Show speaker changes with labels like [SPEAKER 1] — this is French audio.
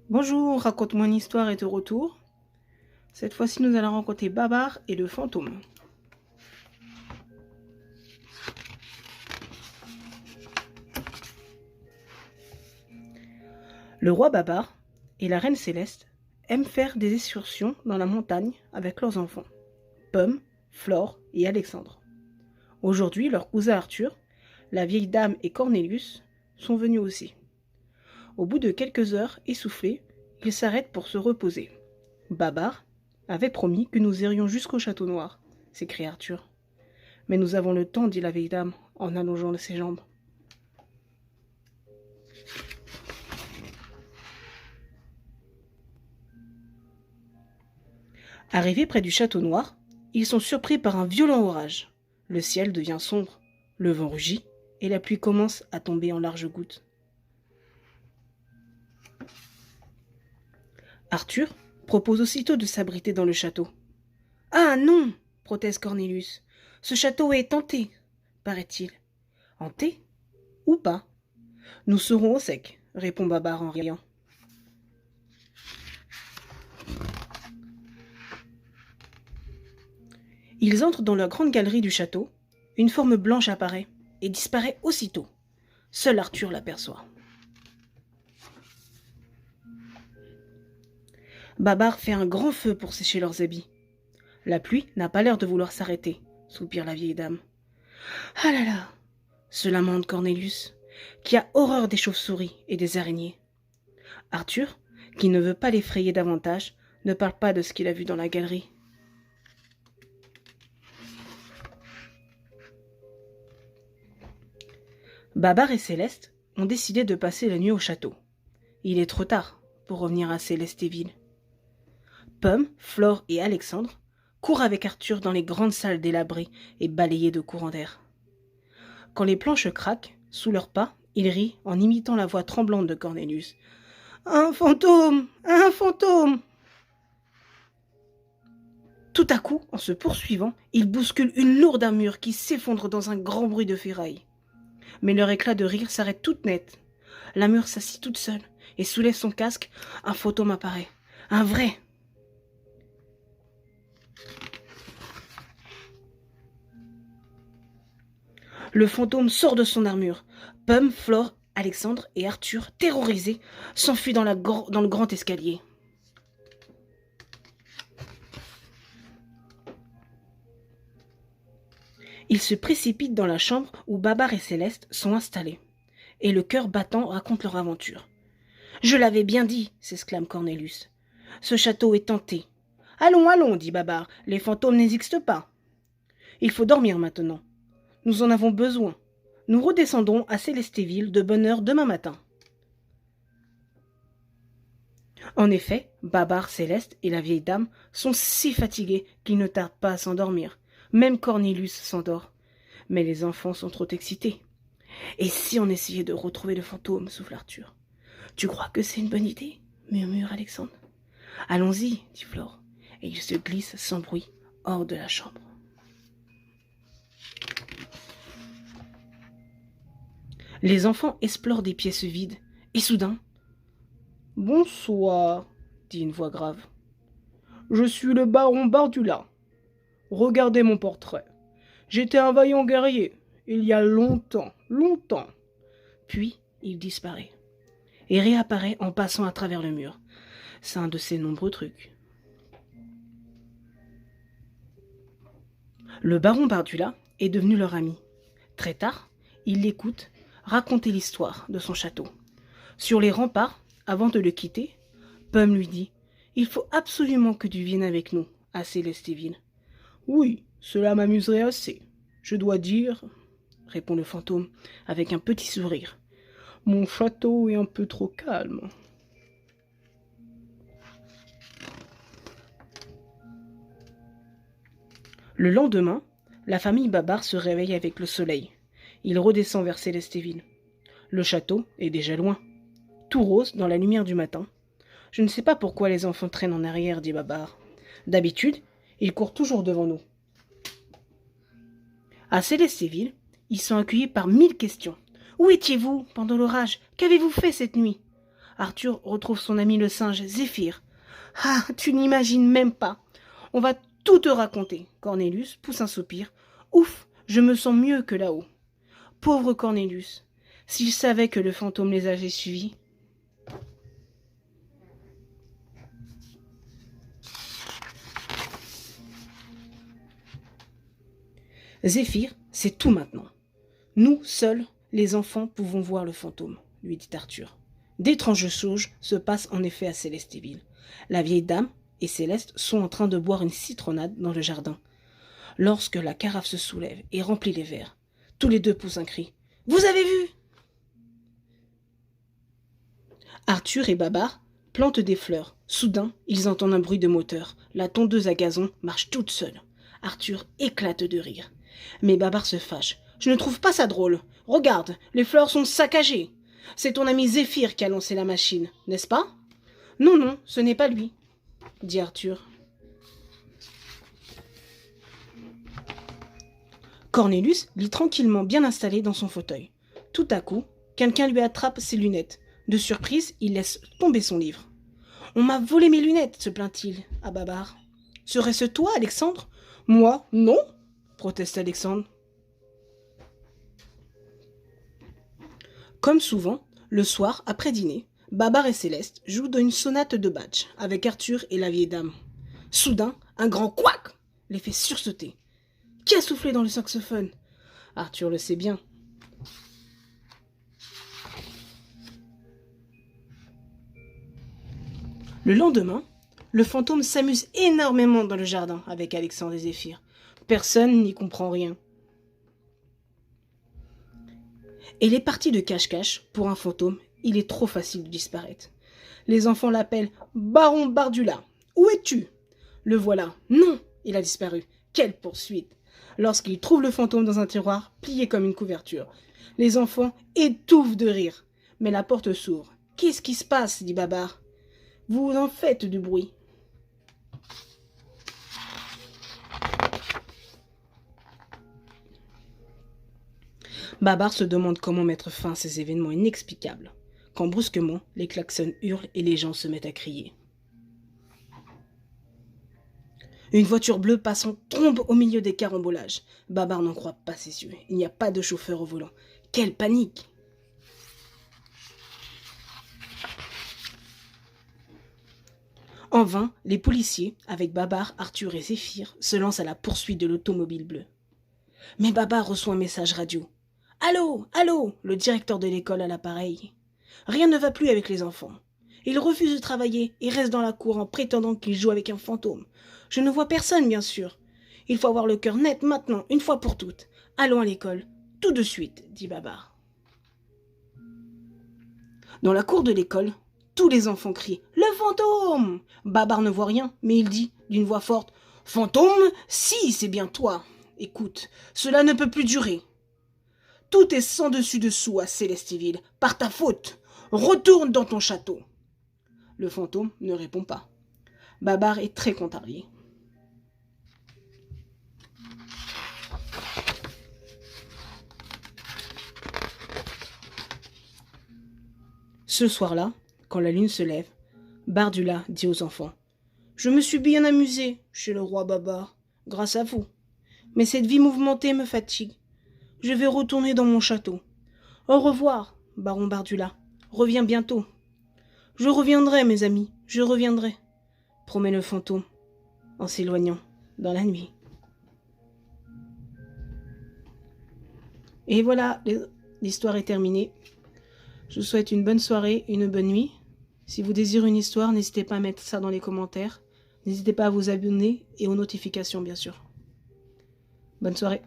[SPEAKER 1] Bonjour, raconte-moi une histoire est de retour. Cette fois-ci, nous allons rencontrer Babar et le fantôme. Le roi Babar et la reine Céleste aiment faire des excursions dans la montagne avec leurs enfants, Pomme, Flore et Alexandre. Aujourd'hui, leur cousin Arthur, la vieille dame et Cornelius sont venus aussi. Au bout de quelques heures essoufflés, ils s'arrêtent pour se reposer. Babar avait promis que nous irions jusqu'au château noir, s'écria Arthur. Mais nous avons le temps, dit la vieille dame, en allongeant ses jambes. Arrivés près du château noir, ils sont surpris par un violent orage. Le ciel devient sombre, le vent rugit, et la pluie commence à tomber en larges gouttes. Arthur propose aussitôt de s'abriter dans le château. « Ah non !» proteste Cornelius. « Ce château est hanté, paraît-il. »« Hanté ? Ou pas ? Nous serons au sec, » répond Babar en riant. Ils entrent dans la grande galerie du château. Une forme blanche apparaît et disparaît aussitôt. Seul Arthur l'aperçoit. Babar fait un grand feu pour sécher leurs habits. La pluie n'a pas l'air de vouloir s'arrêter, soupire la vieille dame. Ah là là, se lamente Cornelius, qui a horreur des chauves-souris et des araignées. Arthur, qui ne veut pas l'effrayer davantage, ne parle pas de ce qu'il a vu dans la galerie. Babar et Céleste ont décidé de passer la nuit au château. Il est trop tard pour revenir à Célestéville. Pomme, Flore et Alexandre courent avec Arthur dans les grandes salles délabrées et balayées de courants d'air. Quand les planches craquent sous leurs pas, ils rient en imitant la voix tremblante de Cornelius. « Un fantôme ! Un fantôme !» Tout à coup, en se poursuivant, ils bousculent une lourde armure qui s'effondre dans un grand bruit de ferraille. Mais leur éclat de rire s'arrête toute net. L'armure s'assit toute seule et soulève son casque. Un fantôme apparaît. Un vrai. Le fantôme sort de son armure. Pomme, Flore, Alexandre et Arthur, terrorisés, s'enfuient dans le grand escalier. Ils se précipitent dans la chambre où Babar et Céleste sont installés. Et le cœur battant raconte leur aventure. « Je l'avais bien dit !» s'exclame Cornelius. « Ce château est hanté. »« Allons, allons !» dit Babar. « Les fantômes n'existent pas. »« Il faut dormir maintenant. Nous en avons besoin. Nous redescendrons à Célestéville de bonne heure demain matin. » En effet, Babar, Céleste et la vieille dame sont si fatigués qu'ils ne tardent pas à s'endormir. Même Cornelius s'endort. Mais les enfants sont trop excités. « Et si on essayait de retrouver le fantôme ?» souffle Arthur. « Tu crois que c'est une bonne idée ?» murmure Alexandre. « Allons-y » dit Flore, et ils se glissent sans bruit hors de la chambre. Les enfants explorent des pièces vides, et soudain... « Bonsoir, » dit une voix grave. « Je suis le baron Bardula. Regardez mon portrait. J'étais un vaillant guerrier, il y a longtemps, longtemps. » Puis il disparaît, et réapparaît en passant à travers le mur. C'est un de ses nombreux trucs. Le baron Bardula est devenu leur ami. Très tard, il l'écoute raconter l'histoire de son château. Sur les remparts, avant de le quitter, Pomme lui dit « Il faut absolument que tu viennes avec nous à Célestéville. »« Oui, cela m'amuserait assez, je dois dire, » répond le fantôme avec un petit sourire. « Mon château est un peu trop calme. » Le lendemain, la famille Babar se réveille avec le soleil. Il redescend vers Célestéville. Le château est déjà loin, tout rose dans la lumière du matin. « Je ne sais pas pourquoi les enfants traînent en arrière, » dit Babar. « D'habitude, ils courent toujours devant nous. » À Célestéville, ils sont accueillis par 1000 questions. « Où étiez-vous pendant l'orage ? Qu'avez-vous fait cette nuit ? Arthur retrouve son ami le singe Zéphyr. Ah, tu n'imagines même pas. On va tout te raconter. Cornelius pousse un soupir. Ouf, je me sens mieux que là-haut. Pauvre Cornelius. S'il savait que le fantôme les avait suivis. Zéphyr, c'est tout maintenant. Nous, seuls, les enfants, pouvons voir le fantôme, lui dit Arthur. D'étranges choses se passent en effet à Célestéville. La vieille dame et Céleste sont en train de boire une citronnade dans le jardin. Lorsque la carafe se soulève et remplit les verres, tous les deux poussent un cri. « Vous avez vu ?» Arthur et Babar plantent des fleurs. Soudain, ils entendent un bruit de moteur. La tondeuse à gazon marche toute seule. Arthur éclate de rire. Mais Babar se fâche. « Je ne trouve pas ça drôle. Regarde, les fleurs sont saccagées. C'est ton ami Zéphyr qui a lancé la machine, n'est-ce pas ?»« Non, non, ce n'est pas lui, » dit Arthur. Cornelius lit tranquillement bien installé dans son fauteuil. Tout à coup, quelqu'un lui attrape ses lunettes. De surprise, il laisse tomber son livre. « On m'a volé mes lunettes, se plaint-il à Babar. « Serait-ce toi, Alexandre ?»« Moi, non, » proteste Alexandre. Comme souvent, le soir, après dîner, Babar et Céleste jouent dans une sonate de Bach avec Arthur et la vieille dame. Soudain, un grand couac les fait sursauter. Qui a soufflé dans le saxophone? Arthur le sait bien. Le lendemain, le fantôme s'amuse énormément dans le jardin avec Alexandre et Zéphyr. Personne n'y comprend rien. Et les parties de cache-cache, pour un fantôme, il est trop facile de disparaître. Les enfants l'appellent Baron Bardula. Où es-tu? Le voilà. Non, il a disparu. Quelle poursuite! Lorsqu'il trouve le fantôme dans un tiroir, plié comme une couverture. Les enfants étouffent de rire. Mais la porte s'ouvre. Qu'est-ce qui se passe? Dit Babar. Vous en faites du bruit. Babar se demande comment mettre fin à ces événements inexplicables, quand brusquement, les klaxons hurlent et les gens se mettent à crier. Une voiture bleue passant tombe au milieu des carambolages. Babar n'en croit pas ses yeux. Il n'y a pas de chauffeur au volant. Quelle panique! En vain, les policiers, avec Babar, Arthur et Zéphyr, se lancent à la poursuite de l'automobile bleue. Mais Babar reçoit un message radio. « Allô, allô !» Le directeur de l'école à l'appareil. Rien ne va plus avec les enfants. Ils refusent de travailler et restent dans la cour en prétendant qu'ils jouent avec un fantôme. Je ne vois personne, bien sûr. Il faut avoir le cœur net maintenant, une fois pour toutes. Allons à l'école, tout de suite, dit Babar. Dans la cour de l'école, tous les enfants crient « Le fantôme !» Babar ne voit rien, mais il dit d'une voix forte « Fantôme, si, c'est bien toi. Écoute, cela ne peut plus durer. Tout est sans dessus dessous à Célestéville, par ta faute. Retourne dans ton château. » Le fantôme ne répond pas. Babar est très contrarié. Ce soir-là, quand la lune se lève, Bardula dit aux enfants « Je me suis bien amusé chez le roi Babar, grâce à vous. Mais cette vie mouvementée me fatigue. Je vais retourner dans mon château. Au revoir, baron Bardula. Reviens bientôt. »« Je reviendrai, mes amis, je reviendrai, » promet le fantôme en s'éloignant dans la nuit. Et voilà, l'histoire est terminée. Je vous souhaite une bonne soirée, une bonne nuit. Si vous désirez une histoire, n'hésitez pas à mettre ça dans les commentaires. N'hésitez pas à vous abonner et aux notifications, bien sûr. Bonne soirée.